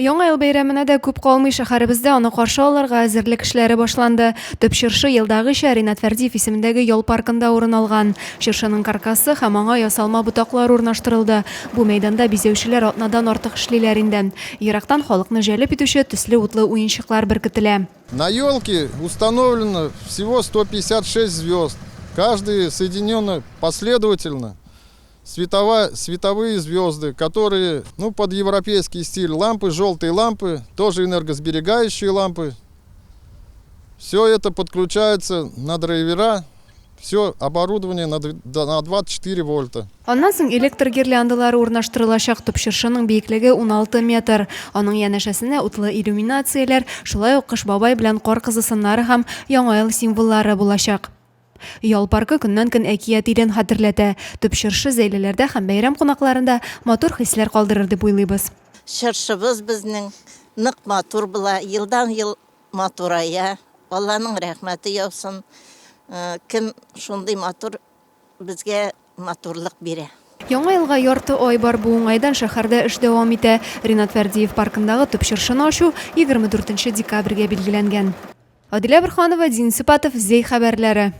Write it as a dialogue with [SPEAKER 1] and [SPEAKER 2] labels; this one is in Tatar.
[SPEAKER 1] Яңа ел бәйрәменә дә күп калмый шәһәребездә аны каршы алырга әзерлек эшләре башланды. Төп чыршы елдагыча Ринат Фәрдиев исемендәге ял паркында урын алган. Чыршының каркасы һәм аңа ясалма ботаклар урнаштырылды. Бу мәйданда бизәүчеләр атнадан артык эшлиләр инде. Ерактан халыкны җәлеп итүче төсле утлы уенчыклар беркетелә.
[SPEAKER 2] На елке установлено всего 156 звезд. Каждый соединен последовательно. Световые звезды, которые под европейский стиль. Лампы, желтые лампы, тоже энергосберегающие лампы. Все это подключается на драйвера. Все оборудование на 24 вольта.
[SPEAKER 1] Аннан соң электр гирляндалары урнаштырылачак. Төп чыршының биеклеге 16 метр. Аның янәшәсенә утлы иллюминацияләр, шулай ук Кыш бабай белән кар кызы сыннары һәм яңа ел символлары булачак. Ял паркы көннән-көн әкият илен хәтерләтә. Төп чыршы зәйлеләрдә һәм бәйрәм кунакларында матур хисләр калдырыр дип уйлыйбыз.
[SPEAKER 3] Чыршыбыз безнең нык матур була, елдан-ел матурая. Алланың рәхмәте яусын. Кем шундый матур безгә матурлык бирә.
[SPEAKER 1] Яңа елга ярты ай бар, бу уңайдан шәһәрдә эш дәвам итә. Ринат Фәрдиев паркындагы төп чыршыны ачу 24 декабрьгә билгеләнгән. Адилә Бирханова, Дин Сыпатов, Зей хәбәрләре.